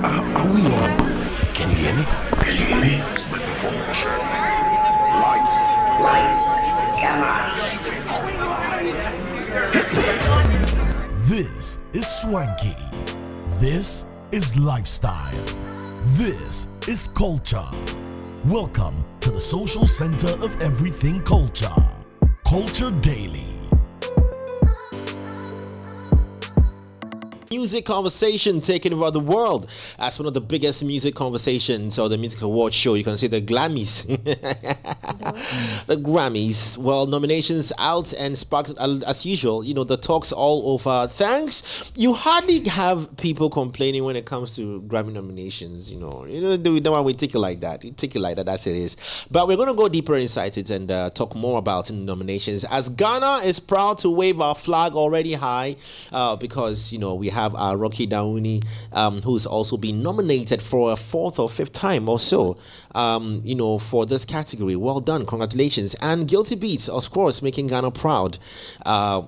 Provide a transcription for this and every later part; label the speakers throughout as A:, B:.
A: Are we on? Can you hear me?
B: Can you hear me?
A: Microphone check. Lights.
B: Cameras.
A: This is swanky. This is lifestyle. This is culture. Welcome to the social center of everything culture. Culture Daily.
C: Music conversation taking over the world as one of the biggest music conversations or the music award show. You can see the Grammys. The Grammys. Well, nominations out and sparked as usual. You know, the talks all over. Thanks. You hardly have people complaining when it comes to Grammy nominations. You know, we don't want to take it like that. We take it like that as it is. But we're going to go deeper inside it and talk more about nominations. As Ghana is proud to wave our flag already high because, you know, we have Rocky Dauni, who's also been nominated for a fourth or fifth time or so, you know, for this category. Well done, congratulations. And Guilty Beats, of course, making Ghana proud.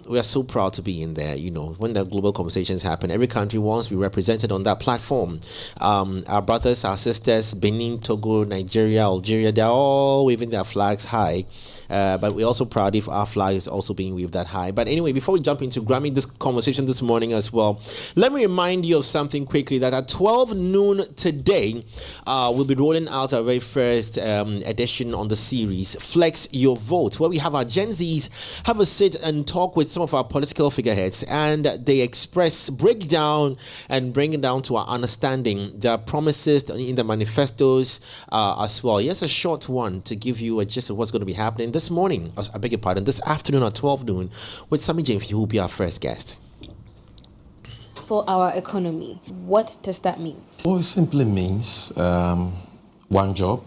C: We are so proud to be in there. You know, when the global conversations happen, every country wants to be represented on that platform. Our brothers, our sisters, Benin, Togo, Nigeria, Algeria, they're all waving their flags high. But we're also proud if our flag is also being waved that high. But anyway, before we jump into Grammy, this conversation this morning as well, let me remind you of something quickly that at 12 noon today, we'll be rolling out our very first edition on the series, Flex Your Vote, where we have our Gen Zs have a sit and talk with some of our political figureheads, and they break down and bring it down to our understanding their promises in the manifestos as well. Yes, a short one to give you a gist of what's going to be happening this morning, I beg your pardon, this afternoon at 12 noon with Sammy James, who will be our first guest.
D: For our economy, what does that mean?
E: Well, it simply means one job,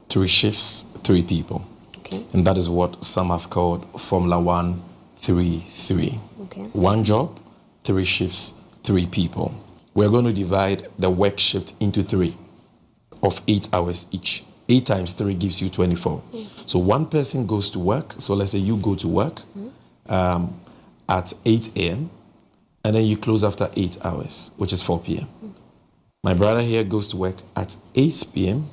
E: 3 shifts, 3 people.
D: Okay.
E: And that is what some have called Formula 1-3-3.
D: Okay.
E: One job, 3 shifts, 3 people. We're going to divide the work shift into 3 of 8 hours each. 8 times 3 gives you 24. So one person goes to work. So let's say you go to work at 8 a.m. and then you close after 8 hours, which is 4 p.m. My brother here goes to work at 8 p.m.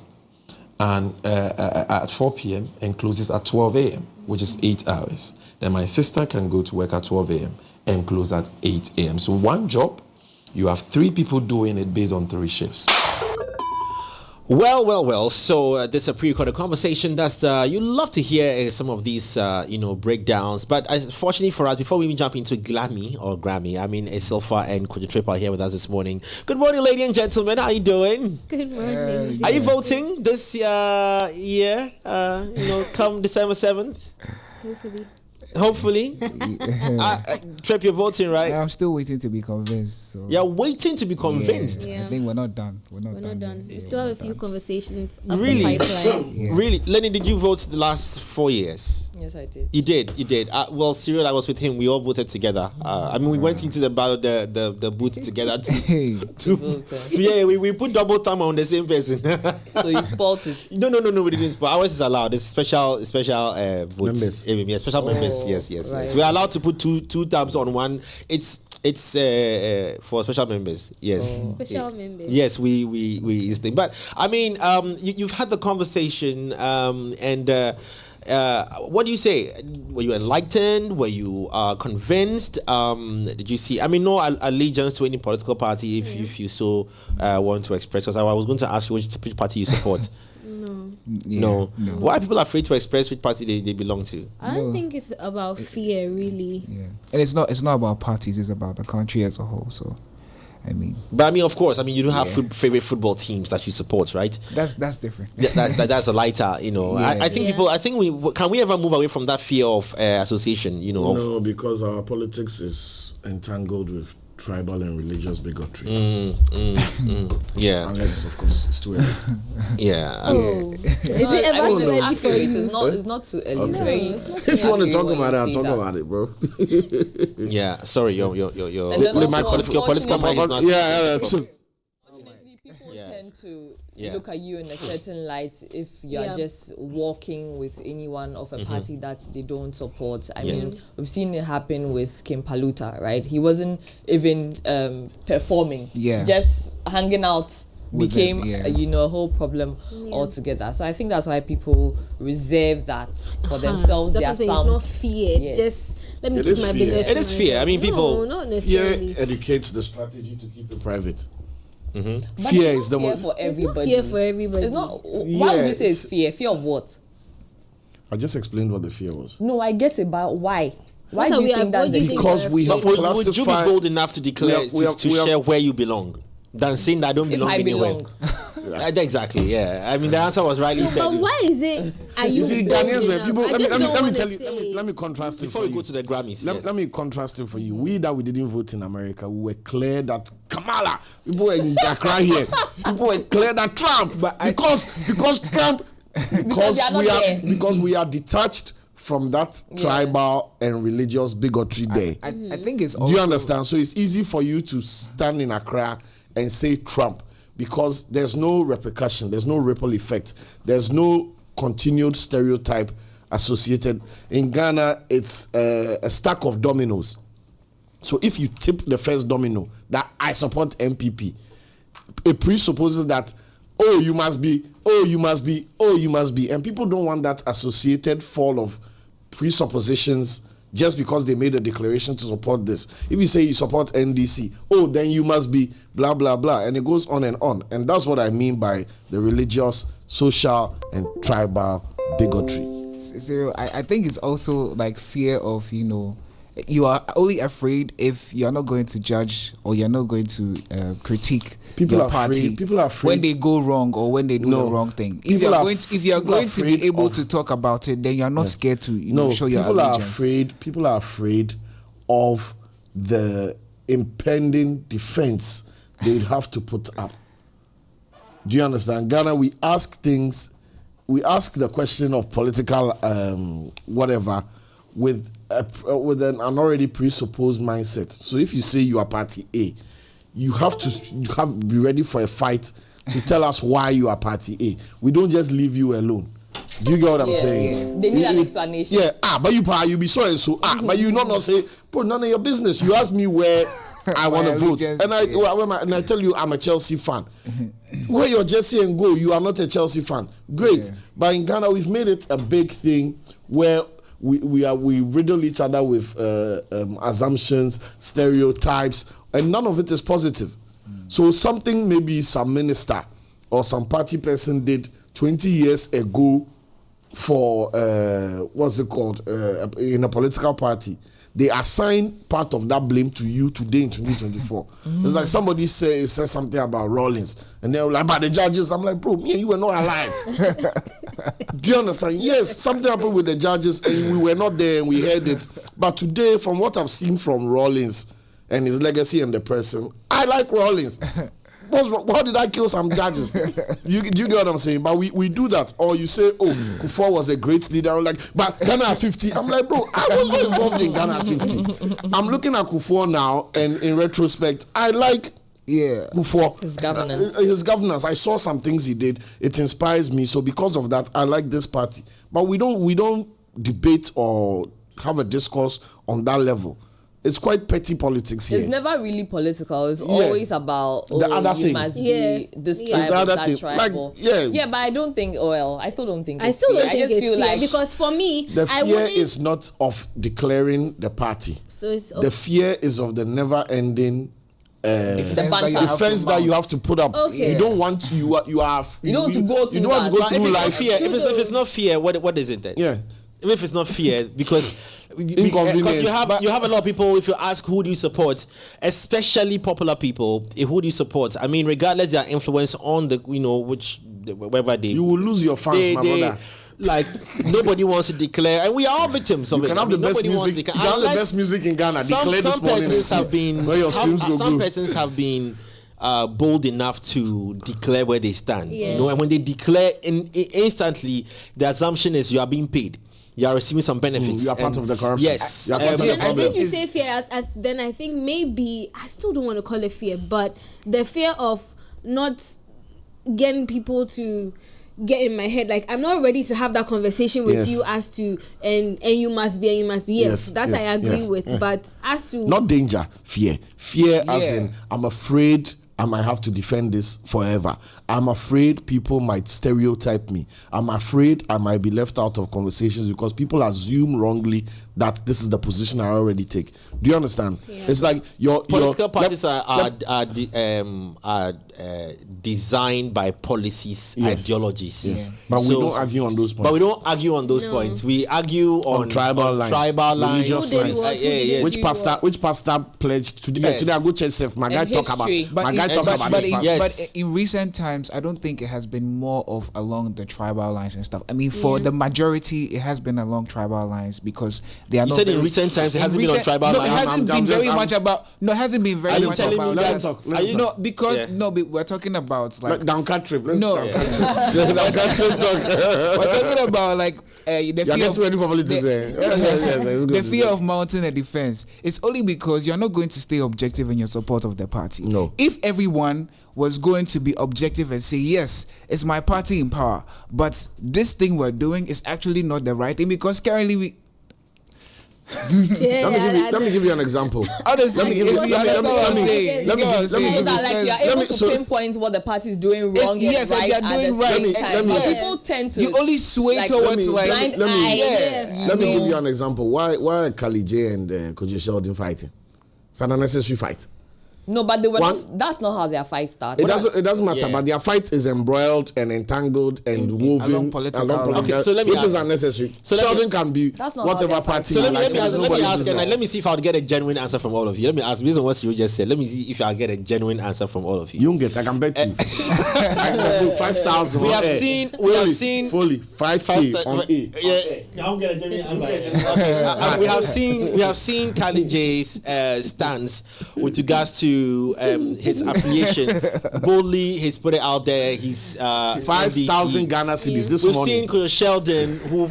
E: and at 4 p.m. and closes at 12 a.m., which is 8 hours. Then my sister can go to work at 12 a.m. and close at 8 a.m. So one job, you have 3 people doing it based on 3 shifts.
C: Well. So this is a pre-recorded conversation that's you love to hear some of these breakdowns. But fortunately for us, before we even jump into Grammy, I mean, Silfa and Kojo Trip are here with us this morning. Good morning, ladies and gentlemen. How are you doing?
D: Good morning.
C: Are you voting this year? Come December 7th. Hopefully. Trip, you're voting, right?
F: I'm still waiting to be convinced. So.
C: You're waiting to be convinced?
F: I think we're not done. We're not done.
D: We still have a few conversations up
C: Really?
D: the pipeline.
C: Really? Lenny, did you vote the last 4 years?
G: Yes, I did.
C: You did. Well, Cyril, I was with him. We all voted together. We went into the booth together we put double thumb on the same person.
G: So you spot it?
C: No, we didn't spot. Ours is allowed. It's special votes.
E: Members.
C: Special members. Yes.
G: Right.
C: We're allowed to put two thumbs on one. It's for special members. Yes.
D: Special members.
C: Yes, we but I mean, you've had the conversation, and what do you say? Were you enlightened? Were you convinced? Did you see? I mean, no allegiance to any political party, if you so want to express. Because I was going to ask you which party you support. No. Why are people afraid to express which party they belong to?
D: I don't think it's about fear, really.
F: Yeah, and it's not about parties. It's about the country as a whole. So,
C: of course, you don't have favorite football teams that you support, right?
F: That's different.
C: That's a lighter,
F: Yeah.
C: I think people. I think can we ever move away from that fear of association?
H: No, because our politics is entangled with tribal and religious bigotry.
C: Yeah.
H: Unless, of course, it's too early.
C: Yeah.
D: Is it ever too early for you?
G: It's not too early.
H: Okay. If you want to talk about it, I'll talk about it, bro.
C: Yeah. Sorry, your
G: And then
C: political mic is not.
H: Yeah.
G: Unfortunately, people tend to
C: Yeah.
G: look at you in a certain light if you are just walking with anyone of a party that they don't support. I mean, we've seen it happen with Kim Paluta, right? He wasn't even performing.
F: Yeah.
G: Just hanging out
F: With
G: became
F: them,
G: a whole problem altogether. So I think that's why people reserve that for themselves.
D: That's
G: their
D: something. It's not
G: stance.
D: fear.
G: Yes.
D: Just let me
H: It
D: keep
H: is
D: my
H: fear.
D: business.
C: It is
D: to
C: fear. I mean,
D: myself.
C: people-
D: No, not
H: Fear
D: necessarily.
H: educates the strategy to keep it private.
G: But
H: Fear
G: it's
H: is
G: not
H: the
G: fear
H: one.
G: for
D: It's not
G: everybody.
D: fear for everybody.
G: It's not. Why would you say it's fear? Fear of what?
H: I just explained what the fear was.
G: No, I get it, but why? Why
D: What
G: do
D: are
G: you
D: we-
G: think that's
D: what do you
G: the
D: think
H: Because we
C: But
H: have
C: would you be
H: classified.
C: bold enough to declare to share where you belong than saying that I don't
G: if
C: belong
G: I
C: anywhere?
G: belong?
C: Exactly. Yeah. I mean, the answer was rightly said.
D: But why is it? Are you?
H: You see,
D: bold
H: Ghanaians were
D: enough?
H: people.
D: I
H: Let me,
D: just
H: let me,
D: don't
H: let me
D: wanna
H: tell you.
D: say-
H: Let me contrast it
C: Before
H: for
C: we
H: you.
C: go to the Grammys, yes.
H: Let me contrast it for you. We that we didn't vote in America, we were clear that Kamala, people were in Accra here, people were clear that Trump, because Trump, because
G: they are not there.
H: because we are detached from that tribal and religious bigotry there.
F: I think it's also
H: Do you understand? So it's easy for you to stand in Accra and say Trump because there's no repercussion, there's no ripple effect, there's no continued stereotype associated. In Ghana, it's a stack of dominoes. So if you tip the first domino that I support MPP, it presupposes that you must be, and people don't want that associated fall of presuppositions just because they made a declaration to support this. If you say you support NDC, then you must be blah, blah, blah. And it goes on. And that's what I mean by the religious, social, and tribal bigotry.
F: So I think it's also like fear of, you are only afraid if you're not going to judge or you're not going to critique
H: People
F: your
H: are
F: party
H: afraid. People are afraid.
F: when they go wrong or when they do
H: No.
F: the wrong thing. If
H: People
F: you're
H: are
F: going to, if you're
H: people are
F: going to be
H: afraid
F: able
H: of-
F: to talk about it, then you're not scared to show your
H: people are
F: allegiance.
H: afraid. People are afraid of the impending defense they'd have to put up. Do you understand? Ghana, we ask the question of political whatever with an already presupposed mindset. So if you say you are party A, you have to be ready for a fight to tell us why you are party A. We don't just leave you alone. Do you get what I'm saying?
G: They need an explanation.
H: Yeah, but you be so and so. But you not say, bro, none of your business. You ask me where I want to vote, and I tell you I'm a Chelsea fan. Where you're Jesse and go, you are not a Chelsea fan. Great, but in Ghana we've made it a big thing where we riddle each other with assumptions, stereotypes, and none of it is positive. So something maybe some minister or some party person did 20 years ago for what's it called in a political party, they assign part of that blame to you today in 2024. It's like somebody says something about Rawlings and they're like, about the judges. I'm like, bro, me and you were not alive. Do you understand? Yes, something happened with the judges and we were not there and we heard it. But today, from what I've seen from Rawlings and his legacy and the person, I like Rawlings. What's wrong? How did I kill some judges? You get what I'm saying? But we do that. Or you say, Kufuor was a great leader. I'm like, but Ghana at 50. I'm like, bro, I was not involved in Ghana at 50. I'm looking at Kufuor now, and in retrospect, I like Kufuor. His governance. I saw some things he did. It inspires me. So because of that, I like this party. But we don't debate or have a discourse on that level. It's quite petty politics here.
G: It's never really political. It's always about
H: the other
G: you
H: thing.
G: must be this tribe
H: the
G: or
H: other
G: that
H: thing.
G: tribe.
H: Like,
G: yeah, but I don't think. I still don't think.
D: I still don't
G: fear.
D: think
G: I just
D: it's
G: feel
D: fear
G: like
D: because for me,
H: the
D: I
H: fear
D: wouldn't.
H: is not of declaring the party.
D: So it's
H: The fear is of the never-ending
F: Defense
H: defense that you have to put up.
D: Okay.
H: You don't want to. You don't want to go through life.
C: Fear, if it's not fear, what is it then?
H: Yeah.
C: If it's not fear, because
H: Inconvenience.
C: you have a lot of people. If you ask who do you support, especially popular people, who do you support? I mean, regardless their influence on the wherever they,
H: You will lose your fans, my brother.
C: Like nobody wants to declare, and we are all victims of
H: You
C: it.
H: can have the best music. You can have the best music in Ghana. Declare this
C: Some
H: morning.
C: persons have been
H: Where your streams go
C: some
H: good.
C: persons have been bold enough to declare where they stand.
D: Yeah.
C: You know, and when they declare, instantly the assumption is you are being paid. You are receiving some benefits.
H: You are part of the corruption.
C: Yes.
H: You are part of the
D: And
H: problem.
D: if you say fear, then I think maybe I still don't want to call it fear, but the fear of not getting people to get in my head. Like, I'm not ready to have that conversation with you as to and you must be and you must be. Yes, that I agree with. But as to
H: not danger, fear as in I'm afraid I might have to defend this forever. I'm afraid people might stereotype me. I'm afraid I might be left out of conversations because people assume wrongly that this is the position I already take. Do you understand? Yeah. It's like your
C: political parties are designed by policies, ideologies.
H: Yes. But we don't argue on those points.
C: But we don't argue on those points. We argue on
H: tribal lines.
C: Religious
H: lines. Which pastor pledged today? Today I go check self. My guy talk about.
F: But in recent times, I don't think it has been more of along the tribal lines and stuff. I mean, for the majority, it has been along tribal lines because they are.
C: You said in recent times it hasn't been on tribal lines.
F: No, it hasn't been very much about. No, it hasn't been very much about. But we're talking about like
H: down country.
F: We're talking about like the fear of mounting a defense. It's only because you're not going to stay objective in your support of the party.
H: No.
F: If everyone was going to be objective and say, yes, it's my party in power, but this thing we're doing is actually not the right thing because currently we.
H: Let me give you an example.
G: Honestly, let me pinpoint what the party is doing wrong.
F: Yes,
G: right,
F: they are doing right.
G: People tend to.
F: You only sway towards
H: let me give you an example. Why Kali J and Koji Sheldon fighting? It's an unnecessary fight.
G: No, but they were that's not how their fight started.
H: It doesn't matter, but their fight is embroiled and entangled and woven
F: along political.
H: Okay, so let me which is unnecessary. So Sheldon can be whatever party.
C: So let me ask, and let me see if I'll get a genuine answer from all of you. Let me ask, based on what you just said, let me see if I'll get a genuine answer from all of you.
H: You won't get. I can bet you. 5,000.
C: We have seen
H: fully 5K on A.
C: I won't get a genuine answer. We have seen Kali J's stance with regards to his affiliation. Boldly, he's put it out there. He's
H: 5,000 Ghana cedis this
C: morning.
H: We've
C: seen Kojo Sheldon, who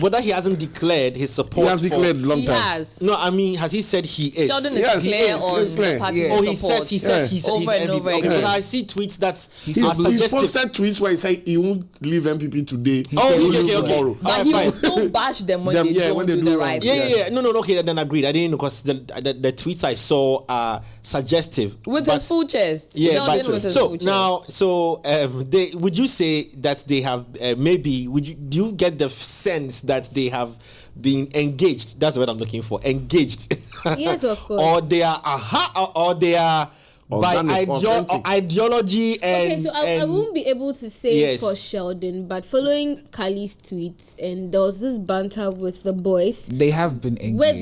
C: whether he hasn't declared his support.
H: He has declared long time.
G: Has.
C: No, I mean, has he said he is?
G: Sheldon is clear on the party
C: Oh, he says he's
G: over and
C: MVP.
G: over
C: Okay,
G: again.
C: I see tweets that
H: He's posted tweets where he said he won't leave MPP today.
C: Okay.
H: Tomorrow.
G: But he will still bash them when they don't do the right thing.
C: Yeah. No, okay, then agreed. I didn't know because the tweets I saw are suggestive.
G: With his full chest.
C: Yeah, but would you say that they have do you get the sense that they have been engaged? That's what I'm looking for. Engaged.
D: Yes, of course.
C: Or they are by ideology and.
D: Okay, so I won't be able to say for Sheldon, but following Kali's tweets, and there was this banter with the boys.
F: They have been engaged.
D: Well,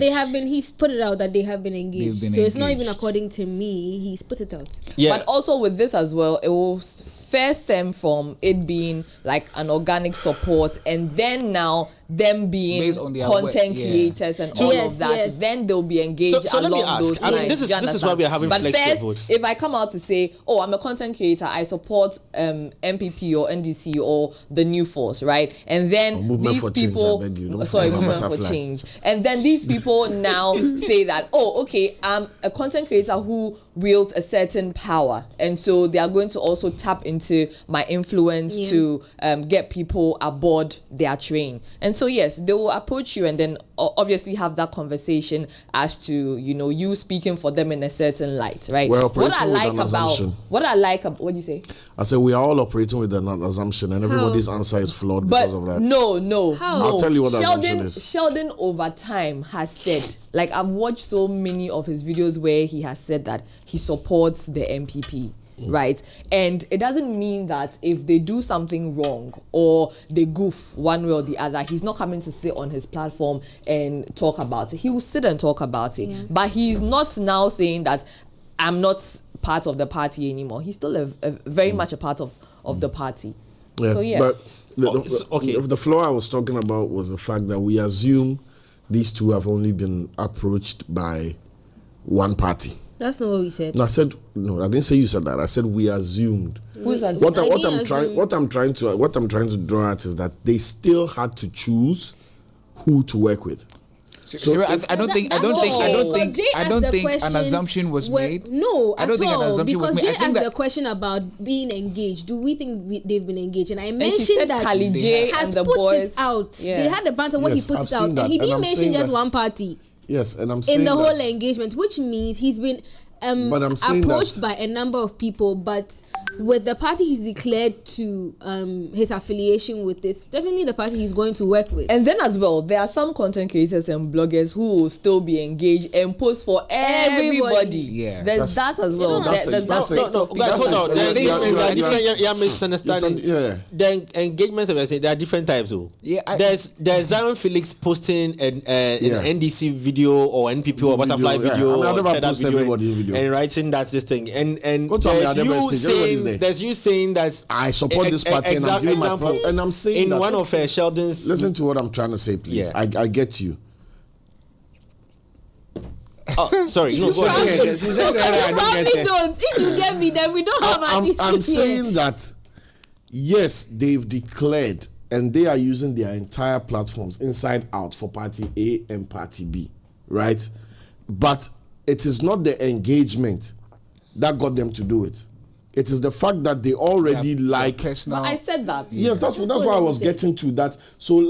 D: he's put it out that they have been engaged. It's not even according to me. He's put it out.
G: Yeah. But also with this as well, it will first stem from it being like an organic support, and then now them being content creators and all of that. Yes. Then they'll be engaged
C: so
G: along
C: let me ask,
G: those lines.
C: This is why we are having flexible votes.
G: If I come out to say, oh, I'm a content creator, I support MPP or NDC or the New Force, right? And then these people, movement for change. And then these people now say that, oh, okay, I'm a content creator who wields a certain power, and so they are going to also tap into my influence to get people aboard their train. And so yes, they will approach you and then obviously have that conversation as to you speaking for them in a certain light, right?
H: What do
G: you say?
H: I said we are all operating with an assumption, and everybody's answer is flawed because of that.
G: No.
H: I'll tell you what that assumption is.
G: Sheldon over time has said, like, I've watched so many of his videos where he has said that he supports the MPP. Right, and it doesn't mean that if they do something wrong or they goof one way or the other, he's not coming to sit on his platform and talk about it. He will sit and talk about it, but he's not now saying that I'm not part of the party anymore. He's still a very much a part of the party.
H: Yeah,
G: so
H: but the flaw I was talking about was the fact that we assume these two have only been approached by one party.
D: That's not what we said.
H: No, I didn't say you said that. I said we assumed.
G: Who's assumed?
H: What I'm trying to draw at is that they still had to choose who to work with.
F: I don't think an assumption was made.
D: No,
F: I don't think an assumption was made.
D: Because Jay asked the question about being engaged. Do we think they've been engaged? And I mentioned that
G: Kali J
D: has
G: and the
D: put
G: boys
D: it out.
G: Yeah.
D: They had a banter where he put it out, and he didn't mention just one party.
H: Yes, and I'm saying
D: in the whole engagement, which means he's been approached by a number of people, but with the party he's declared to his affiliation with, it's definitely the party he's going to work with.
G: And then as well, there are some content creators and bloggers who will still be engaged and post for everybody.
F: Yeah,
G: there's that as well.
H: Guys, hold
C: on. You're misunderstanding. The engagements, I say, there are different types. There's Zion Felix posting an NDC video or NPP or butterfly video or video and writing that's this thing. And there's you saying that
H: I support this party and I'm giving my thought, and I'm saying
C: in
H: that
C: one of Sheldon's.
H: Listen to what I'm trying to say, please. I get you.
C: Oh, sorry. No, go ahead.
D: Don't. If you get me, then we don't have an issue.
H: I'm saying that yes, they've declared and they are using their entire platforms inside out for party A and party B, right? But it is not the engagement that got them to do it. It is the fact that they already like
G: personal. But I said that.
H: Yes, that's what I was getting to. That. So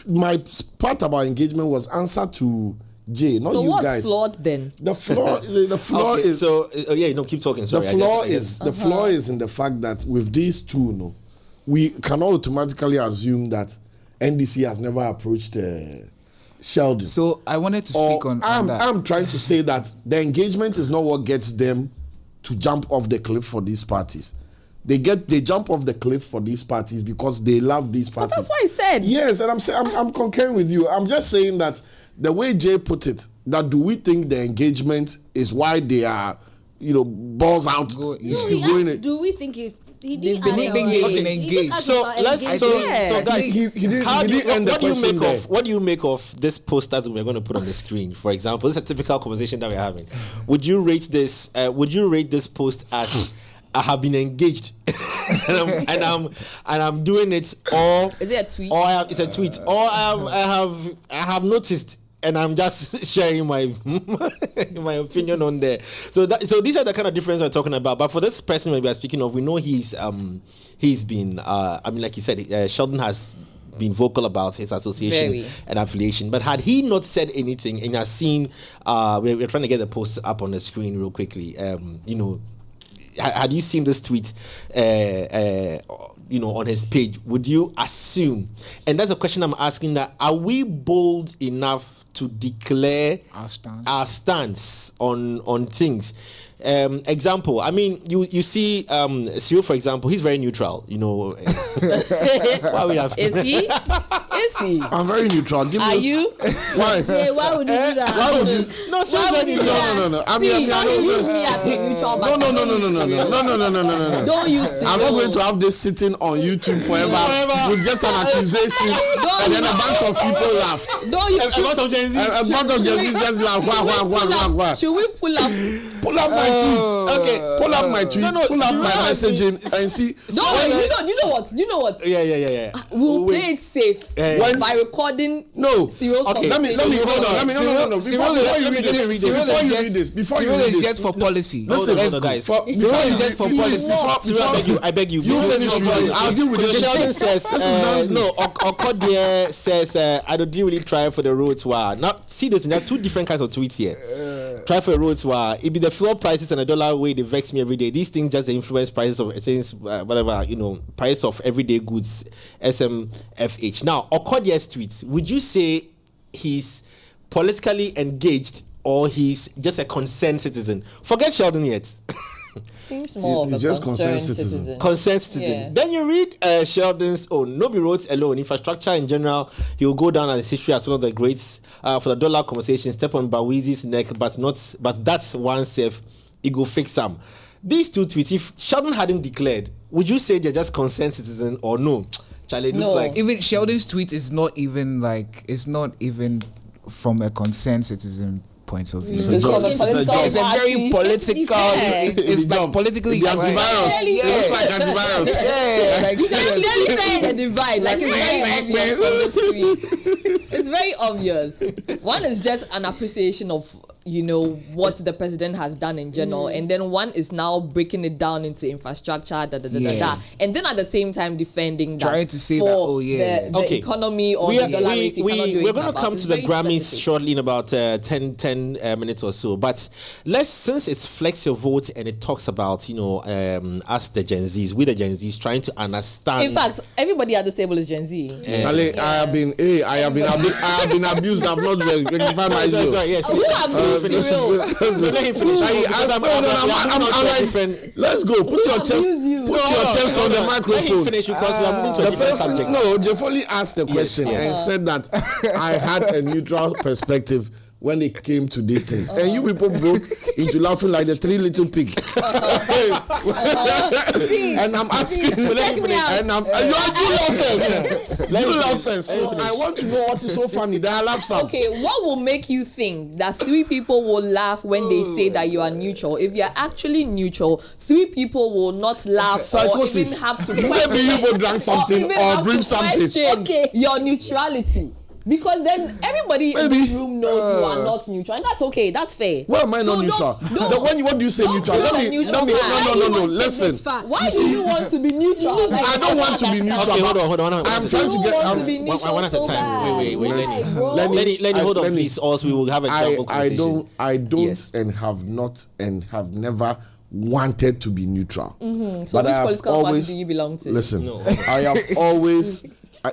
H: my part about engagement was answer to Jay, not you guys. So what's
G: flawed then?
H: The flaw
C: okay,
H: is
C: keep talking. Sorry,
H: the flaw is in the fact that with these two, we can automatically assume that NDC has never approached Sheldon.
F: So I wanted to speak on that.
H: I'm trying to say that the engagement is not what gets them to jump off the cliff for these parties. They jump off the cliff for these parties because they love these parties.
G: But that's what I said.
H: Yes, and I'm concurring with you. I'm just saying that the way Jay put it, that do we think the engagement is why they are, balls out?
D: Do we think it? He didn't
F: engaged.
C: So guys, what do you make of this post that we're going to put on the screen? For example, this is a typical conversation that we're having. Would you rate this post as I have been engaged and I'm doing it, or
G: is it a tweet?
C: Or it's a tweet, or I have noticed and I'm just sharing my my opinion on there. So these are the kind of difference we're talking about. But for this person we are speaking of, we know he's been like you said, Sheldon has been vocal about his association and affiliation. But had he not said anything, and I've seen we're trying to get the post up on the screen real quickly. Had you seen this tweet on his page, would you assume, and that's a question I'm asking, that are we bold enough to declare our stance on things? Example, I mean, you see Cyril, for example, he's very neutral, Why we have
G: Is he?
H: I'm very neutral.
G: Are you?
H: Why?
D: Yeah, why would you do that?
H: Why would you?
C: No,
H: No.
G: Don't use me as a neutral.
H: No.
G: Don't use me.
H: I'm not going to have this sitting on YouTube forever with just an accusation and then a bunch of people laugh.
G: Don't use
C: a bunch of Gen Z.
H: A bunch of Gen Z just laugh. Wah.
G: Should we pull up?
H: Pull up my tweets. Okay. Pull up my tweets. Pull up my messaging and see.
G: Don't worry. You know what?
C: Yeah.
G: We'll play it safe by recording.
H: No.
G: Okay.
H: Let me hold on. No. Before you read this,
F: just for policy.
C: Listen, guys.
F: Cyril is just for policy.
C: I beg you.
H: You finish reading. I'll deal with this.
C: Sheldon says, Okodia says, I don't really try for the roads. Now, see this, there are two different kinds of tweets here. Try for the roads. It be the floor prices and $1 way they vex me every day. These things just influence prices of things, price of everyday goods, SMFH. Now, Okodia's tweets, would you say he's politically engaged or he's just a concerned citizen? Forget Sheldon yet.
G: Seems more of a
H: just
G: concerned citizen.
C: Concerned citizen. Yeah. Then you read Sheldon's own. Nobody wrote alone. Infrastructure in general, he will go down as history as one of the greats for the dollar conversation. Step on Bawizi's neck, but that's one safe. It go fix some. These two tweets, if Sheldon hadn't declared, would you say they're just concerned citizen or no? Charlie, looks like
F: even Sheldon's tweet is not even from a concerned citizen point of view.
G: It's
F: a very political. It's like politically
H: antivirus. It looks like antivirus.
G: You can clearly see the divide. Like it's very obvious from this tweet. It's it's very obvious. One is just an appreciation of what the president has done in general, and then one is now breaking it down into infrastructure, and then at the same time defending that,
F: trying to say
G: the economy or the dollar rate.
C: We're going to come to the Grammys shortly in about 10 minutes or so. But since it's Flex Your Vote and it talks about us the Gen Zs, we the Gen Zs trying to understand.
G: In fact, everybody at this table is Gen Z.
H: Charlie, I have been abused. I've not rectified my issue.
C: Let him finish.
H: Let's go. Put your chest on the microphone.
C: Let him finish because we are moving to a different subject.
H: No, Jeffoli asked the question and said that I had a neutral perspective when it came to these things. And you people broke into laughing like the three little pigs. And I'm asking you, and you laugh first. So I want to know what is so funny that I laugh some.
G: Okay, what will make you think that three people will laugh when they say that you are neutral? If you're actually neutral, three people will not laugh
H: Psychosis.
G: or even have to
H: maybe you both drank something or drink something.
G: Your neutrality. Because then everybody in this room knows you are not neutral, and that's okay. That's fair.
H: Why am I not neutral? What do you say neutral? Let me. No. Listen.
G: Why do you want to be neutral?
H: I don't want to be neutral.
C: Okay, hold on.
H: I'm trying to get.
C: One at a time. Wait, Lenny, hold on, please. Also, we will have a double conversation.
H: I don't, and have not, and have never wanted to be neutral.
G: So which political party do you belong to?
H: Listen, I have always.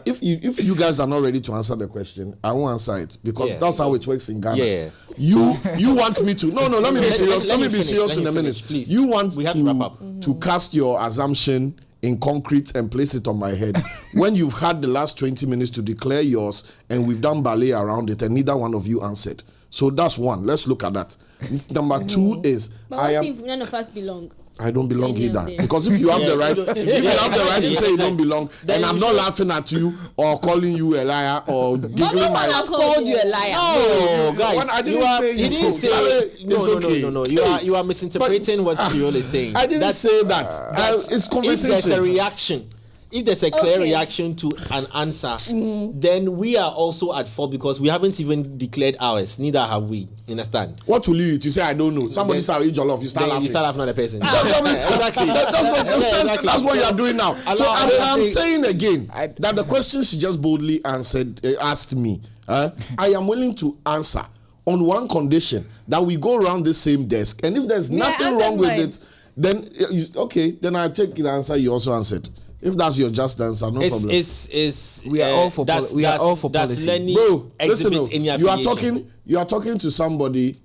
H: If you guys are not ready to answer the question, I won't answer it because that's how it works in Ghana.
C: Yeah.
H: You want me to? No. Let me be serious. Let me be serious in a minute.
C: Please.
H: You want
C: we have to wrap up.
H: To cast your assumption in concrete and place it on my head when you've had the last 20 minutes to declare yours and we've done ballet around it and neither one of you answered. So that's one. Let's look at that. Number two is
D: but what if none of us belong?
H: I don't belong either. Because if you have the right, if you have the right to say you don't belong, and I'm not laughing at you or calling you a liar or giggling my.
G: No one has called you a liar.
C: No, guys,
H: when I didn't say you.
C: No. You are misinterpreting what Cyril is saying.
H: I didn't say that. It's conversation.
C: If there's a reaction. If there's a clear reaction to an answer, then we are also at fault because we haven't even declared ours. Neither have we. Understand?
H: What will you eat? You say I don't know. Somebody say I eat jollof. You start laughing.
C: You start laughing at the person.
H: Exactly. That's what you are doing now. So I'm saying again that the question she just boldly asked me. I am willing to answer on one condition that we go around the same desk, and if there's nothing wrong with it, then then I take the answer you also answered. If that's your just answer, no problem.
F: We are all for policy.
H: Bro, listen, you are talking to somebody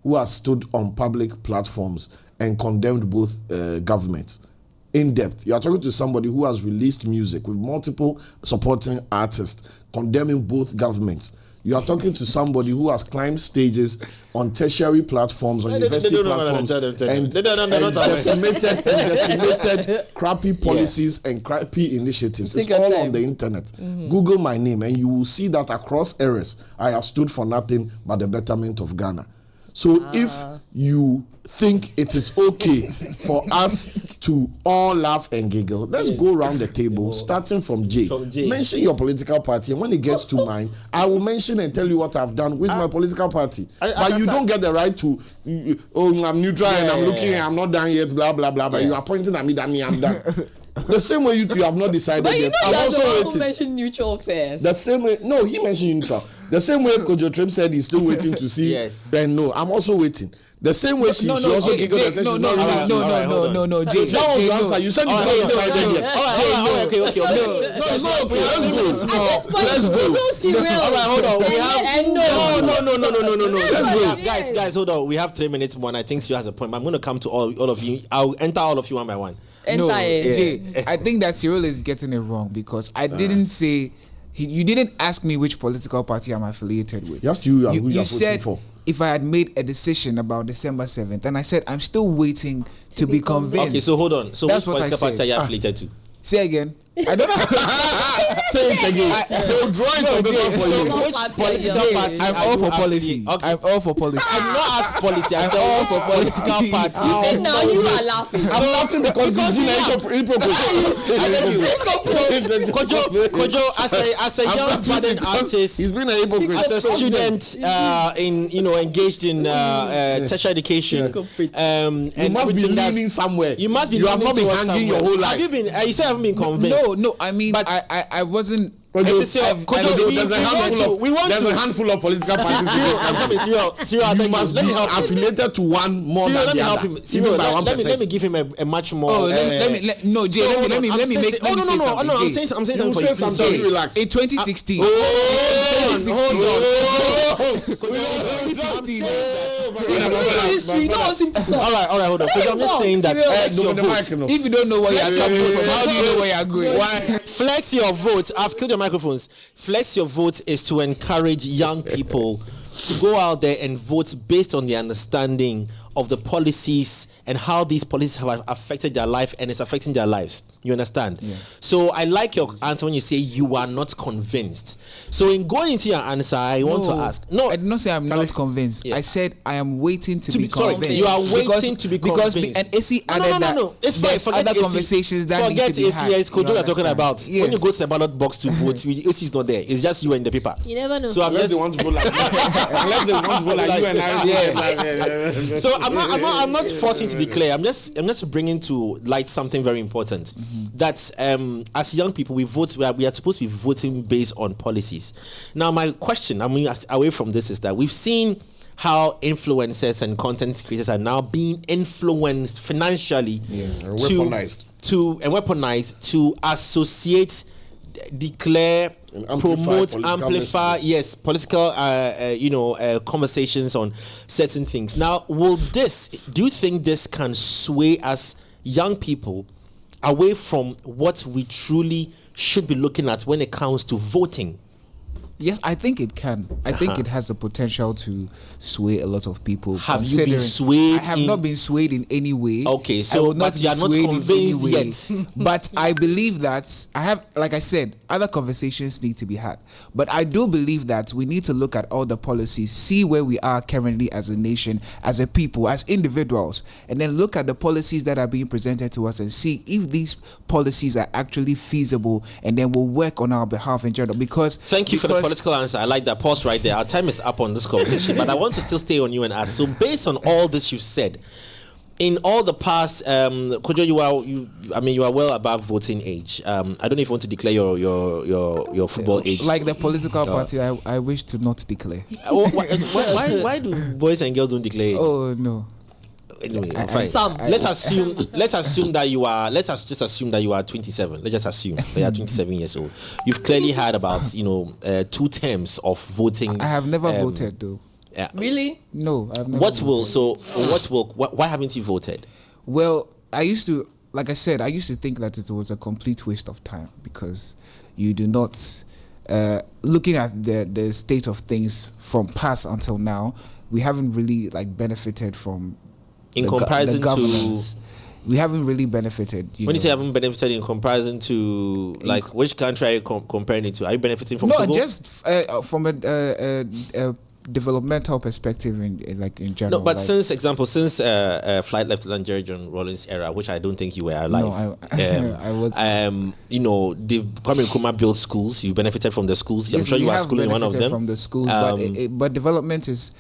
H: who has stood on public platforms and condemned both governments in depth. You are talking to somebody who has released music with multiple supporting artists condemning both governments. You are talking to somebody who has climbed stages on tertiary platforms, on university platforms, and decimated crappy policies and crappy initiatives. It's all on the internet. Google my name and you will see that across eras, I have stood for nothing but the betterment of Ghana. So if you think it is okay for us to all laugh and giggle, let's go around the table, starting from J. Mention your political party, and when it gets to mine, I will mention and tell you what I've done with my political party. But you don't get the right to, I'm neutral and I'm looking and I'm not done yet, blah, blah, blah. But you are pointing at me that I'm done. The same way you two have not decided yet. I'm also waiting.
G: Who mentioned neutral first?
H: The same way, no, he mentioned neutral. The same way Kojo Trim said he's still waiting to see. Then no, I'm also waiting. The same way she also giggled and said she's not really.
F: No. Jay,
H: that was your answer. You said you don't decided yet.
C: Okay.
H: No, it's not okay. Let's go.
C: All right, hold on. We have no.
H: Let's go,
C: guys. Hold on. We have 3 minutes more. And I think she has a point. But I'm going to come to all of you. I'll enter all of you one by one.
F: Jay, I think that Cyril is getting it wrong because I didn't say. You didn't ask me which political party I'm affiliated with.
H: Just you
F: said if I had made a decision about December 7th, and I said I'm still waiting to be convinced.
C: Okay, so hold on. So
F: that's
C: which
F: what
C: political party are you affiliated to?
F: Say again. I don't know.
H: Say it again. They'll draw it on paper for you.
C: So which political party?
F: I'm all for policy.
C: Okay.
F: I'm all for policy.
C: I'm not as policy. I'm all for political party.
G: Now you are laughing.
H: I'm laughing because he's in a hypocrite.
C: Kojo, as a young budding artist,
H: he's been a hypocrite.
C: As a student, engaged in tertiary education,
H: you must be leaning somewhere.
C: You must be.
H: You have not been hanging your whole life.
C: Have you been? You said I haven't been convinced.
F: No. I mean, but I wasn't.
H: There's a handful of political parties in this country. You must be affiliated to one more than the other.
C: Let me give him a much more.
F: Let me make
C: I'm saying something.
H: Relax.
F: In 2016.
C: All right, hold on. I'm just saying that flex your vote.
F: If you don't know where you're coming from, how do you know where you're going?
C: Why? Flex your vote. I've killed your microphones. Flex your vote is to encourage young people to go out there and vote based on the understanding of the policies and how these policies have affected their life and it's affecting their lives. You understand?
F: Yeah.
C: So I like your answer when you say you are not convinced. So in going into your answer, I want to ask. No,
F: I did not say I'm not convinced. Yeah. I said I am waiting to be convinced.
C: You are waiting to be convinced.
F: And AC added that
C: it's fine. Forget
F: other conversations that need to be had.
C: It's Kojo you're talking about. Yes. When you go to the ballot box to vote, AC is not there. It's just you and the paper.
D: You never know.
C: So
H: unless they want to vote like you and I.
C: Yeah. So I'm not forcing to declare. I'm just bringing to light something very important. That as young people we vote. We are supposed to be voting based on policies. Now my question, away from this, is that we've seen how influencers and content creators are now being influenced financially
H: and
C: weaponized to associate, declare, promote, amplify political conversations on certain things. Now, do you think this can sway us young people away from what we truly should be looking at when it comes to voting?
F: Yes, I think it can. I think it has the potential to sway a lot of people.
C: Have you been swayed?
F: I have not been swayed in any way.
C: Okay, so but you are not convinced yet.
F: But I believe that like I said, other conversations need to be had. But I do believe that we need to look at all the policies, see where we are currently as a nation, as a people, as individuals, and then look at the policies that are being presented to us and see if these policies are actually feasible, and then we'll work on our behalf in general.
C: Thank you for the political answer. I like that. Pause right there. Our time is up on this conversation, but I want to still stay on you and ask. So based on all this you've said, in all the past, Kojo, you are well above voting age. I don't know if you want to declare your football age.
F: Like the political party, I wish to not declare.
C: Why do boys and girls don't declare?
F: Oh no.
C: Anyway, fine. Let's assume that you are. Let's just assume that you are 27. Let's just assume that you are 27 years old. You've clearly had about 2 terms of voting.
F: I have never voted though.
C: Yeah.
G: Really?
F: No, I've never.
C: Why haven't you voted?
F: Well, I used to think that it was a complete waste of time because you do not. Looking at the state of things from past until now, we haven't really benefited from.
C: In comparison to,
F: we haven't really benefited.
C: When you say haven't benefited in comparison to, which country are you comparing it to? Are you benefiting from?
F: No,
C: Togo?
F: Just from a developmental perspective in general.
C: No, but since Flight Left Nigeria John Rawlings era, which I don't think you were alive.
F: No, I was.
C: The Kwame Nkrumah built schools. You benefited from the schools.
F: Yes,
C: I'm sure you are schooling one of them.
F: From the schools, but development is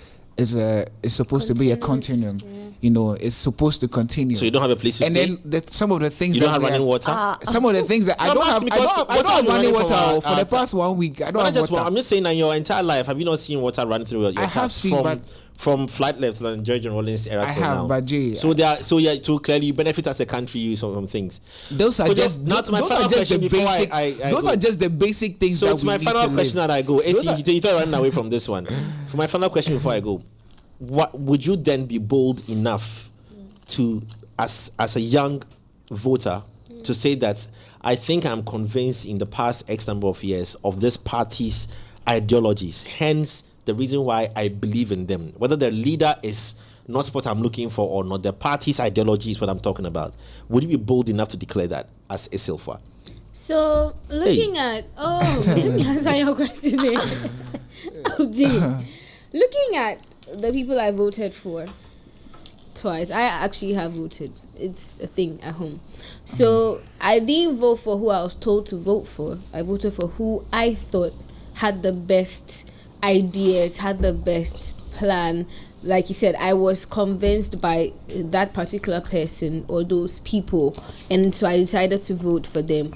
F: supposed to be a continuum. It's supposed to continue.
C: So you don't have a place to stay.
F: And then some of the things
C: you don't have running water.
F: Some of the things that I don't have running water for the past 1 week. I don't have water.
C: I'm just saying that your entire life, have you not seen water run through your taps?
F: I have seen,
C: from Flight Left and George Rawlings era till now.
F: But Jay,
C: so clearly you benefit as a country. You some things.
F: Those are just my final question before those are just the basic things.
C: So to my final question that I go, you thought running away from this one. For my final question before I go, what would you then be bold enough to, as a young voter, to say that I think I'm convinced in the past X number of years of this party's ideologies, hence the reason why I believe in them, whether the leader is not what I'm looking for or not, the party's ideology is what I'm talking about. Would you be bold enough to declare that as a Silfa?
D: So looking at let me answer your question. Oh, gee. Looking at the people I voted for twice, I actually have voted. It's a thing at home. So I didn't vote for who I was told to vote for. I voted for who I thought had the best ideas, had the best plan. Like you said, I was convinced by that particular person or those people, and so I decided to vote for them.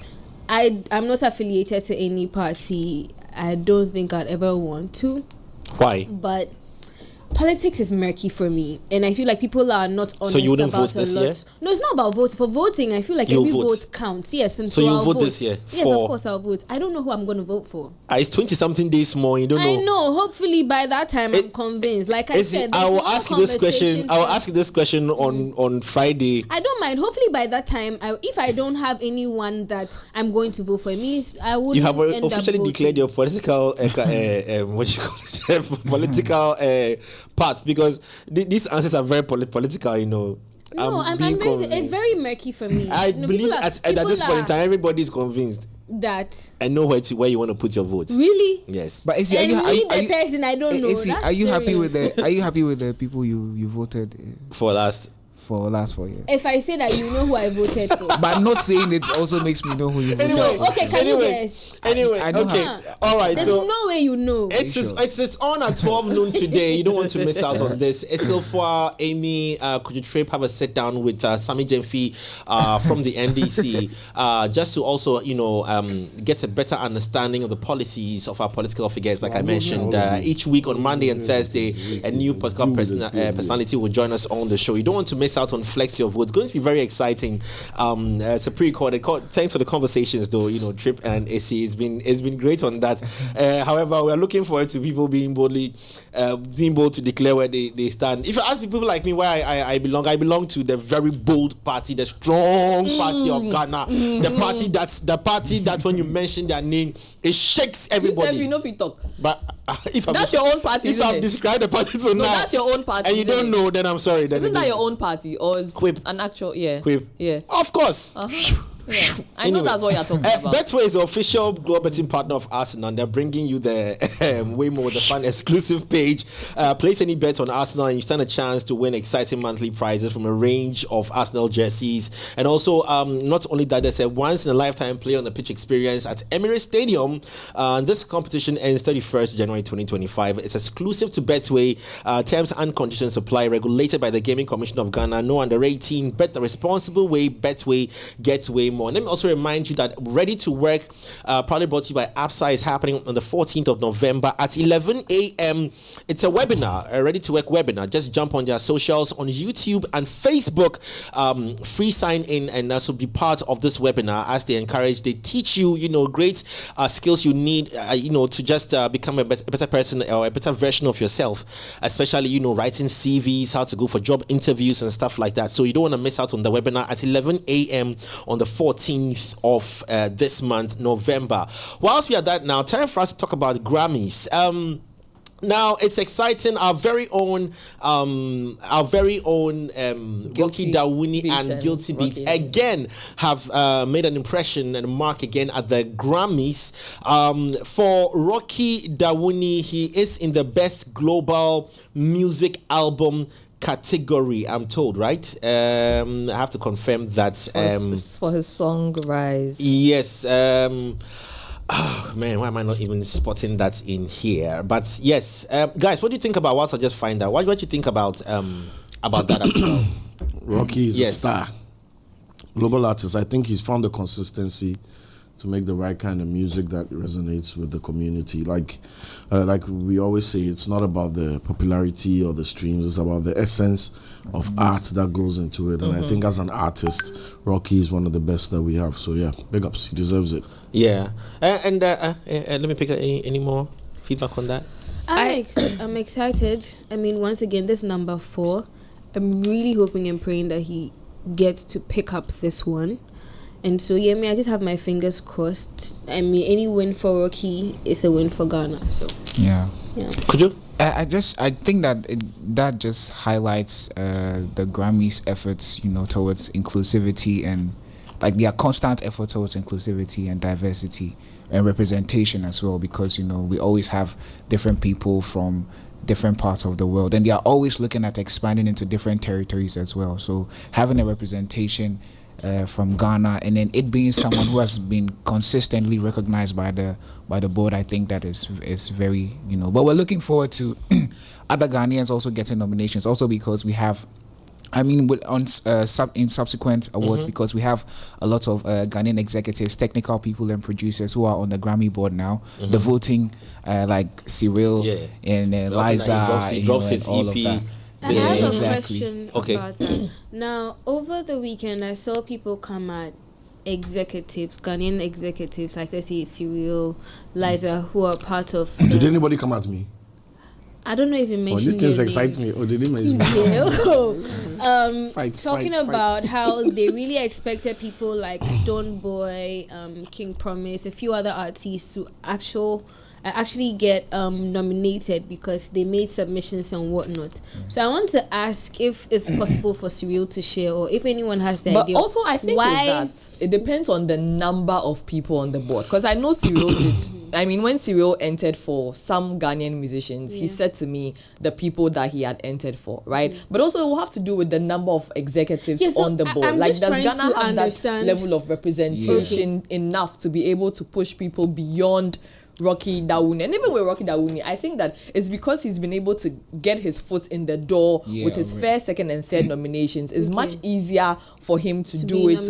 D: I'm not affiliated to any party. I don't think I'd ever want to.
C: Why?
D: But politics is murky for me, and I feel like people are not honest.
C: So you wouldn't
D: about
C: vote this year?
D: No, it's not about voting. For voting, I feel like every vote counts. Yes, and
C: so you'll
D: I'll
C: vote this year?
D: Yes, of course I'll vote. I don't know who I'm going to vote for.
C: It's 20-something days more. You don't know.
D: I know. Hopefully by that time I'm convinced. Like I said,
C: I will ask you this question. I will ask you this question on Friday.
D: I don't mind. Hopefully by that time, if I don't have anyone that I'm going to vote for, it means I would.
C: You have officially declared your political what you call it, political path, because these answers are very political. You know.
D: No, I'm very, it's very murky for me.
C: I believe at this point in time, everybody is convinced
D: that
C: I know where you want to put your vote.
D: Really?
C: Yes.
F: But
D: are you person I don't know.
F: Are you happy with the people you voted
C: for last
F: 4 years?
D: If I say that, you know who I voted for.
F: But I'm not saying it also makes me know who you voted for.
D: Okay, can you guess?
C: Anyway, okay. All right.
D: There's no way you know.
C: It's on at 12 noon today. You don't want to miss out on this. It's so far, Amy, could you trip have a sit down with Sammy Jemfi from the NDC, just to also, get a better understanding of the policies of our political figures, like I mentioned. Each week on Monday and Thursday, a new political personality will join us on the show. You don't want to miss out on Flex Your Vote. It's going to be very exciting. It's a pre-recorded. Thanks for the conversations, though. Trip and AC, it's been great on that. However, we are looking forward to people being bold to declare where they stand. If you ask people like me where I belong to the very bold party, the strong party of Ghana, the party that when you mention their name, it shakes everybody.
G: You know if you talk.
C: But
G: that's your own party.
C: If I've described the party to now,
G: that's your own party.
C: And you don't know, then I'm sorry.
G: Isn't that your own party or is
C: Quip.
G: An actual
C: Quip?
G: Yeah.
C: Of course.
G: Yeah. I know that's what you're talking about.
C: Betway is the official global betting partner of Arsenal, and they're bringing you the way more the fun exclusive page. Place any bet on Arsenal, and you stand a chance to win exciting monthly prizes from a range of Arsenal jerseys. And also, not only that, there's a once in a lifetime play on the pitch experience at Emirates Stadium. This competition ends 31st January 2025. It's exclusive to Betway. Terms and conditions apply. Regulated by the Gaming Commission of Ghana. No under 18. Bet the responsible way. Betway gets way more. And let me also remind you that Ready to Work, proudly brought to you by APSA, is happening on the 14th of November at 11 a.m. It's a webinar, a Ready to Work webinar. Just jump on their socials on YouTube and Facebook. Free sign in and also be part of this webinar as they teach you, great skills you need, to just become a better person or a better version of yourself, especially, writing CVs, how to go for job interviews and stuff like that. So you don't want to miss out on the webinar at 11 a.m. on the 14th of this month, November. Whilst we are that now, time for us to talk about Grammys. Now it's exciting. Our very own Rocky Dawuni and Guilty Beat again have made an impression and mark again at the Grammys. For Rocky Dawuni, he is in the Best Global Music Album category, I'm told, right? I have to confirm that.
G: For his song Rise. Yes.
C: Oh man, why am I not even spotting that in here? But yes, guys, what do you think about? Whilst I just find out, what do you think about that as well?
H: Rocky is a star, global artist. I think he's found the consistency to make the right kind of music that resonates with the community. Like we always say, it's not about the popularity or the streams, it's about the essence of art that goes into it. And I think as an artist, Rocky is one of the best that we have. So yeah, big ups, he deserves it.
C: Yeah. And let me pick any more feedback on that.
D: I'm excited. I mean, once again, this number 4, I'm really hoping and praying that he gets to pick up this one. And so, I just have my fingers crossed. I mean, any win for Rocky is a win for Ghana. So, yeah.
C: Could you?
F: I think that just highlights the Grammys efforts, towards inclusivity and like there are constant efforts towards inclusivity and diversity and representation as well, because we always have different people from different parts of the world, and they are always looking at expanding into different territories as well. So having a representation from Ghana, and then it being someone who has been consistently recognized by the board, I think that is very, but we're looking forward to other Ghanaians also getting nominations, also because we have, in subsequent awards, because we have a lot of Ghanaian executives, technical people and producers who are on the Grammy board now, the voting, like Cyril and Liza,
C: he drops his
F: all
C: EP.
F: of that.
D: I have a question
C: Okay.
D: about that. Now, over the weekend, I saw people come at executives, Ghanaian executives, like let's say Cyril, Liza, who are part of.
H: Did anybody come at me?
D: I don't know if you mentioned.
H: These things excite me. Did they mention me?
D: Talking about how they really expected people like Stonebwoy, King Promise, a few other artists to actually get nominated because they made submissions and whatnot. So I want to ask if it's possible for Cyril to share, or if anyone has the idea.
G: But also, I think
D: why
G: that it depends on the number of people on the board. Because I know Cyril did. When Cyril entered for some Ghanaian musicians, he said to me the people that he had entered for, right? But also, it will have to do with the number of executives
D: so
G: on the board.
D: I'm
G: Like,
D: just
G: does
D: trying
G: Ghana
D: to
G: have
D: understand.
G: that level of representation enough to be able to push people beyond Rocky Dawuni? And even with Rocky Dawuni, I think that it's because he's been able to get his foot in the door with his first, second, and third nominations. It's much easier for him to do it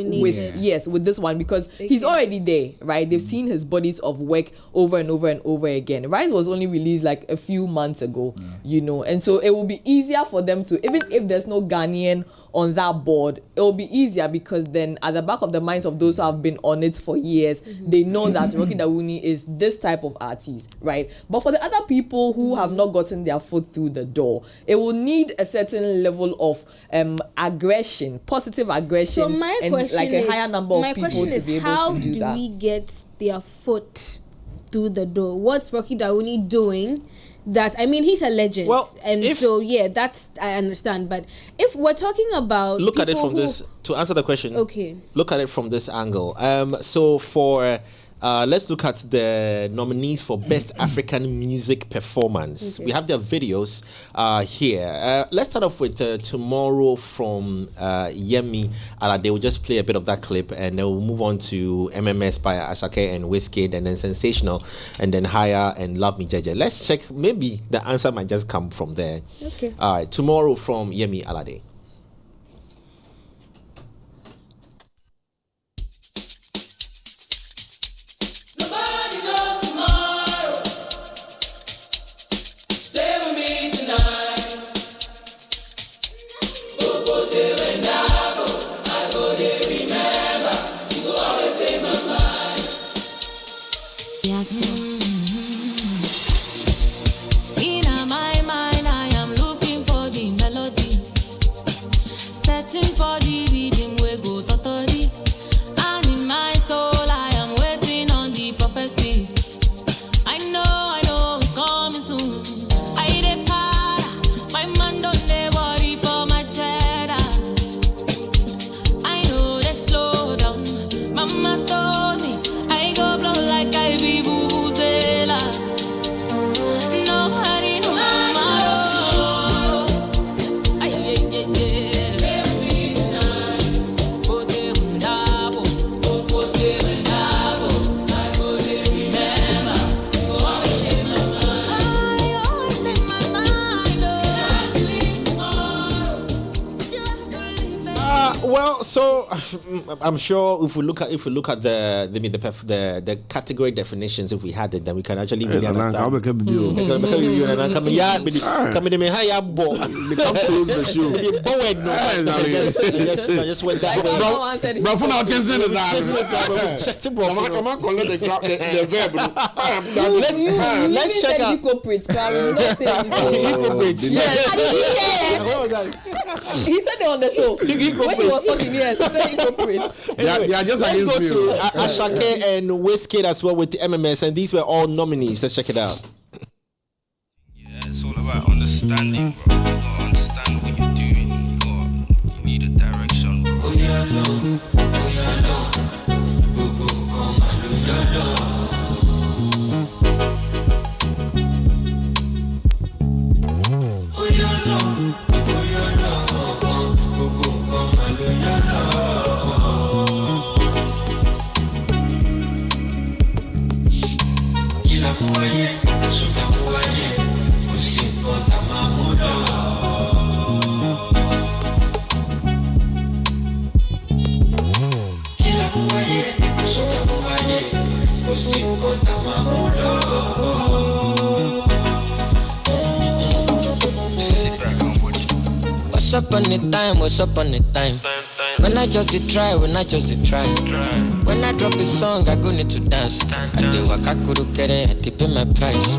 G: with this one, because he's already there, right? They've seen his bodies of work over and over and over again. Rise was only released like a few months ago, and so it will be easier for them to, even if there's no Ghanaian on that board, it will be easier, because then at the back of the minds of those who have been on it for years, they know that Rocky Dawuni is this type of artist, right? But for the other people who have not gotten their foot through the door, it will need a certain level of aggression, positive aggression,
D: So my
G: and
D: question
G: like a
D: is,
G: higher number of people to be able
D: how
G: to do that.
D: we get their foot through the door? What's Rocky Dawuni doing? He's a legend.
C: Well,
D: that's, I understand. But if we're talking about,
C: look at it from this, to answer the question.
D: Okay.
C: Look at it from this angle. So for let's look at the nominees for Best African Music Performance.
D: Okay.
C: We have their videos here. Let's start off with Tomorrow from Yemi Alade. We'll just play a bit of that clip, and then we'll move on to MMS by Ashake and Wizkid, and then Sensational, and then Higher and Love Me Jeje. Let's check. Maybe the answer might just come from there.
D: Okay.
C: All right. Tomorrow from Yemi Alade.
I: In my mind, I am looking for the melody, searching for the rhythm we go totally, and in my soul, I am waiting on the prophecy. I know it's coming soon. I dey para, my man don't dey worry for my cheddar. I know they slow down. Mama told me I go blow like I be vuvuzela. Nobody knows tomorrow. Ay, yeah, yeah, yeah. Pote undabo, pote undabo. I go dey remember. You always in my mind. You always in my mind. You have to leave tomorrow. You have to leave, baby.
C: Well, so I'm sure if we look at the category definitions, if we had it, then we can actually really understand.
H: They come close the show.
C: Just went that way.
H: Bro, for now, just the verb.
C: Let's check out.
G: Hypocrite, but I will not say anything. He said it on the show. When he was talking, yes, he said hypocrite.
H: They are just
C: Let's
H: against
C: go
H: me.
C: to Ashake and Wizkid as well with the MMS, and these were all nominees. Let's check it out.
J: Yeah, it's all about understanding, bro. You gotta understand what you're doing. You need a direction, bro.
I: Oh yeah, no.
K: What's up on the time? What's up on the time? When I just did try, when I just did try. When I drop a song, I go need to dance. I do waka kuru kere, I dip in my price.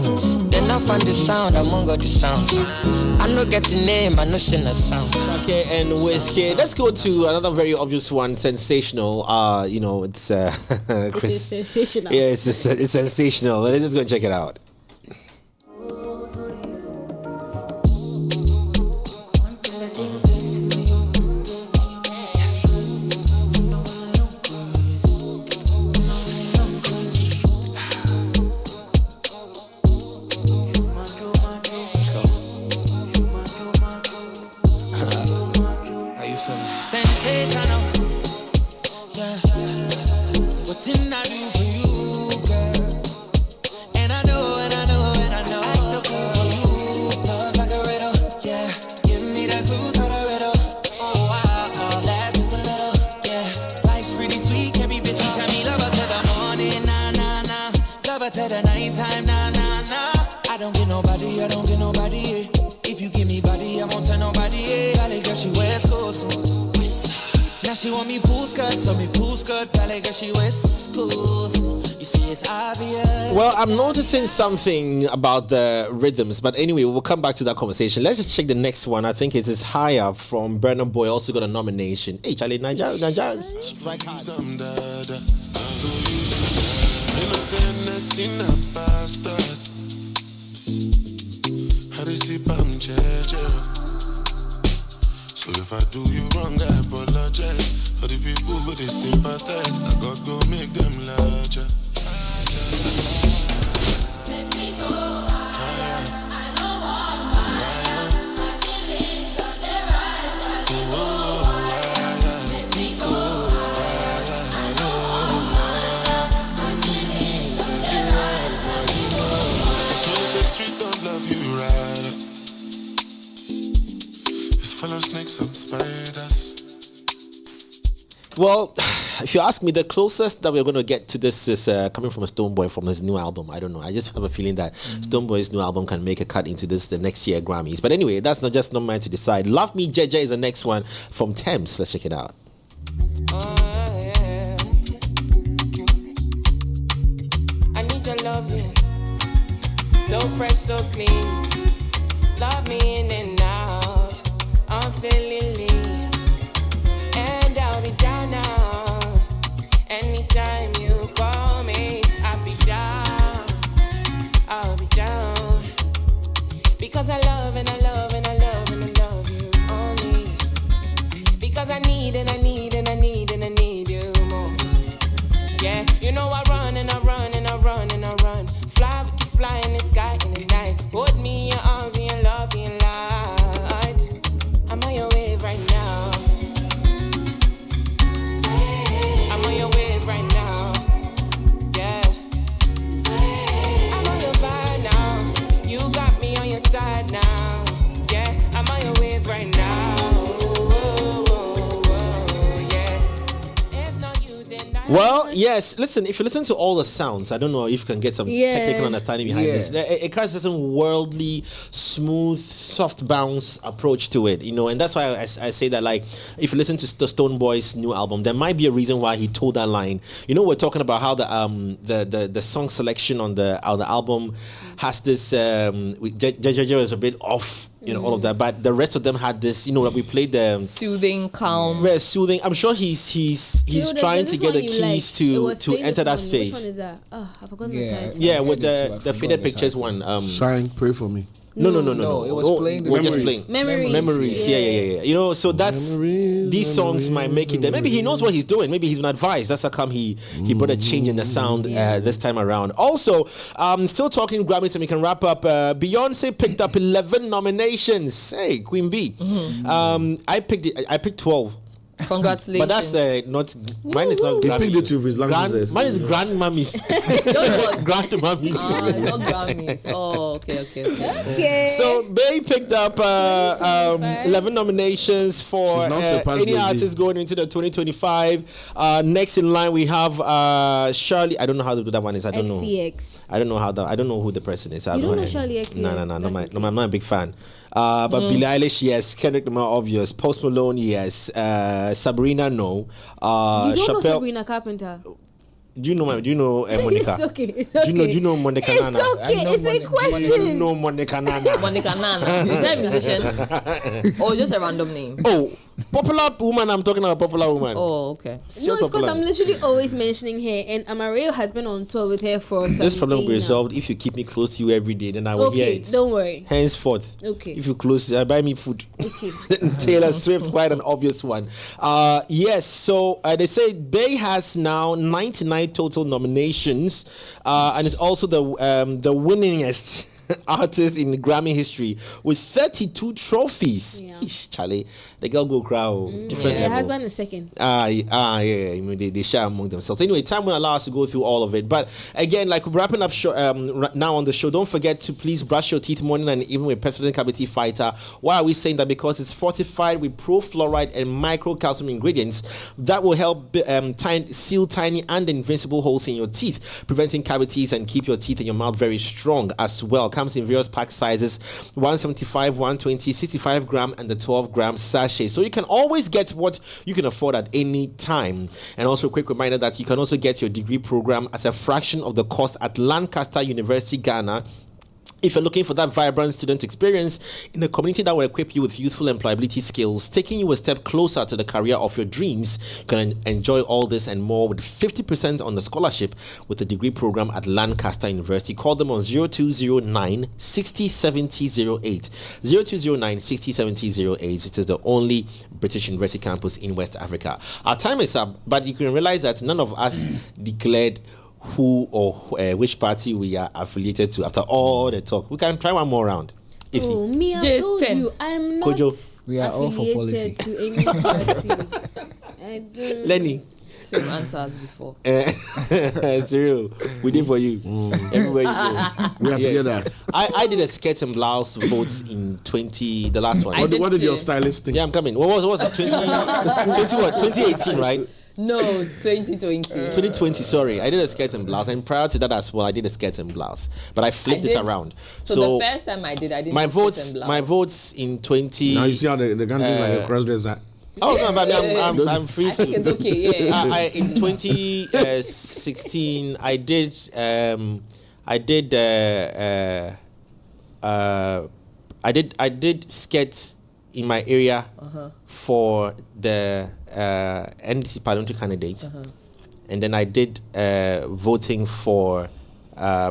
K: Then I find the sound among all the sounds. I no get a name, I no sing a sound.
C: Okay, and Whiskey. Let's go to another very obvious one, sensational. You know, it's Chris.
D: It's sensational.
C: Yeah, it's sensational. Let's just go and check it out.
K: Sensational, yeah. What did I do for you, girl? And I know, and I know, and I know. Act the fool for you, love like a riddle, yeah. Give me the clues to the riddle. Oh wow, laugh just a little, yeah. Life's pretty sweet, can't be bitchy. Tell me love her to the morning, nah nah nah. Love her to the nighttime, nah nah nah. I don't get nobody, I don't get nobody. Yeah. If you give me body, I won't tell nobody. Yeah. Golly, girl, she wears clothes. Now she want me pool skirt, so me pool skirt, golly girl she wears schools. You see it's obvious.
C: Well, I'm noticing something about the rhythms, but anyway, we'll come back to that conversation. Let's just check the next one. I think it is Higher from Burna Boy, also got a nomination. Hey, Charlie, Naija, strike hard.
L: So if I do you wrong, I apologize. For the people who they sympathize, I got go make them larger. Let me go higher. I don't want higher. My feelings got their eyes. Let me go higher. I don't want higher. My feelings got their eyes. The street don't love you right. Fellow snakes and spiders.
C: Well, if you ask me, the closest that we're going to get to this is coming from a Stonebwoy from his new album. I don't know. I just have a feeling that Stonebwoy's new album can make a cut into the next year Grammys. But anyway, that's not mine to decide. Love Me Jeje is the next one from Thames. Let's check it out.
K: Yeah. I need your loving, so fresh, so clean. Love me in and out. I'm feeling lean, and I'll be down now. Anytime you call me, I'll be down. I'll be down. Because I love and I love and I love and I love you only. Because I need and I need and I need and I need you more. Yeah, you know I run and I run and I run and I run. Fly, we can fly in the sky in the night. Hold me in your arms in your love in light. I'm on your wave right now. I'm on your wave right now. Yeah. I'm on your vibe now. You got me on your side now. Yeah. I'm on your wave right now. Yeah. If not you, then I.
C: Well, yes. Listen, if you listen to all the sounds, I don't know if you can get some technical understanding behind this. It has this worldly, smooth, soft bounce approach to it, you know, and that's why I say that, like, if you listen to the Stonebwoy's new album, there might be a reason why he told that line. You know, we're talking about how the song selection on the album has this Jeje is a bit off, you know, all of that, but the rest of them had this, you know, we played the
G: soothing, calm,
C: very soothing. I'm sure he's trying to get the keys to enter that space.
D: Which one is that? Oh, I forgot the title.
C: Yeah, with the faded pictures one.
H: Shine, pray for me.
C: No.
F: It was playing.
C: We're just playing. Memories. Yeah. You know, so that's these songs might make it there. Maybe he knows what he's doing. Maybe he's been advised. That's how come he brought a change in the sound this time around. Also, still talking Grammys, and we can wrap up. Beyonce picked up 11 nominations. Hey, Queen B. I picked 12.
G: Congratulations.
C: But that's not mine. Is not Grammy.
H: Mine is
C: grandmummies. Grandmummies.
G: It's not Grammys. Oh, okay.
C: So Bay picked up 11 nominations for any artist going into the 2025. Next in line we have Charlie. I don't know how that one is. I don't know.
D: XCX.
C: I don't know who the person is.
D: You don't know Charlie XCX?
C: No. I'm not a big fan. But Billie Eilish, yes. Kendrick Lamar, obvious. Post Malone, yes. Sabrina, no.
D: You don't know Sabrina Carpenter?
C: Do you know Monica?
D: It's okay.
C: Do you know Monica Nana?
D: It's okay. It's a question.
C: Do you know Monica Nana?
G: Monica Nana. Is that a musician? Or just a random name?
C: Oh, popular woman. I'm talking about popular woman.
G: Oh, okay.
D: No, it's because I'm literally always mentioning her, and Amarillo has been on tour with her for some.
C: This problem will be resolved if you keep me close to you every day. Then I will hear it.
D: Don't worry.
C: Henceforth.
D: Okay.
C: If you close, buy me food.
D: Okay.
C: Taylor Swift, quite an obvious one. Yes. So they say Bey has now 99 total nominations, and it's also the winningest artist in Grammy history with 32 trophies.
D: Yeah.
C: Ish, Charlie, the girl go crowd. Different
D: Her
C: level.
D: husband is second.
C: Yeah. I mean, they share among themselves. Anyway, time won't allow us to go through all of it. But again, like wrapping up now on the show, don't forget to please brush your teeth morning and even with Pepsodent Cavity Fighter. Why are we saying that? Because it's fortified with pro-fluoride and micro-calcium ingredients that will help seal tiny and invincible holes in your teeth, preventing cavities and keep your teeth and your mouth very strong as well. Comes in various pack sizes, 175, 120, 65 gram, and the 12 gram sachet. So you can always get what you can afford at any time. And also a quick reminder that you can also get your degree program as a fraction of the cost at Lancaster University, Ghana. If you're looking for that vibrant student experience in a community that will equip you with useful employability skills, taking you a step closer to the career of your dreams, you can enjoy all this and more with 50% on the scholarship with the degree program at Lancaster University. Call them on 0209 60 70 08. 0209 60 70 08. It is the only British University campus in West Africa. Our time is up, but you can realize that none of us declared who or which party we are affiliated to after all the talk. We can try one more round. Easy.
D: Oh, me, I told you, I'm not
F: we are all for policy.
D: affiliated to any party. I don't.
C: Lenny.
G: Same answer as before.
C: Cyril, we did for you. Everywhere you go.
H: We are together.
C: I did a skirt and blouse votes in the last one.
H: What did your stylist think?
C: Yeah, I'm coming. What was it? 2018, right?
G: No, 2020.
C: 2020, sorry. I did a skirt and blouse, and prior to that as well, I did a skirt and blouse, but I flipped it around.
G: So the first time I did
C: my votes in 20.
H: Now you see how the country is like a cross dresser.
C: Oh no, but I'm free.
G: I think it's okay. Yeah.
C: In 2016, I did skirts in my area for the NDC parliamentary candidates, and then I did voting for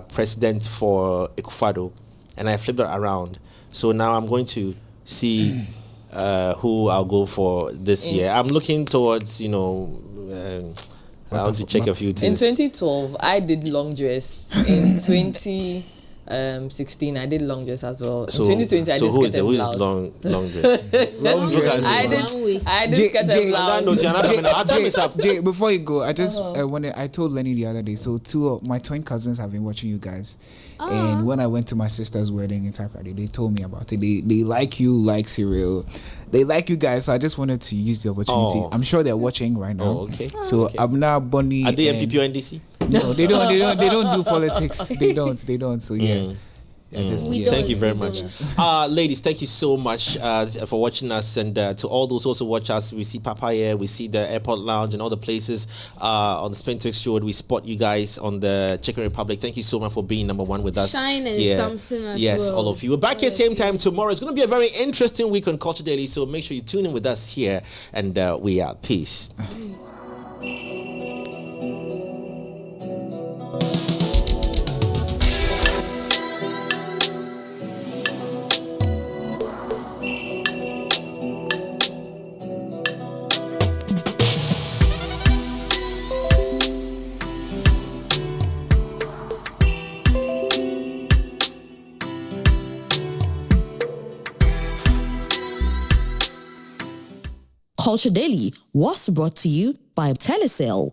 C: president for Ekufado, and I flipped it around. So now I'm going to see who I'll go for this year. I'm looking towards, I want to check a few things.
G: In 2012, I did long dress. In 2016, I did long dress as well.
C: So,
G: in 2020, I did skirt and
C: who is
G: blouse.
C: long dress?
F: Long dress.
G: I did skirt and blouse.
F: Jay, before you go, I just I told Lenny the other day. So two of my twin cousins have been watching you guys, and when I went to my sister's wedding in Takoradi, they told me about it. They like you, like Cyril. They like you guys, so I just wanted to use the opportunity. I'm sure they're watching right now.
C: Oh, okay.
F: So I'm now Bonnie.
C: Are they MPP or NDC?
F: No, they don't. They don't do politics. They don't. So yeah.
C: Thank you very much. Ladies, thank you so much for watching us, and to all those who also watch us. We see Papaya, we see the Airport Lounge and all the places on the Spintex Road. We spot you guys on the Chicken Republic. Thank you so much for being number one with us.
D: Shine and something as
C: yes,
D: well.
C: all of you. We're back here same time tomorrow. It's going to be a very interesting week on Culture Daily, so make sure you tune in with us here, and we are. Peace.
M: Culture Daily was brought to you by Telecel.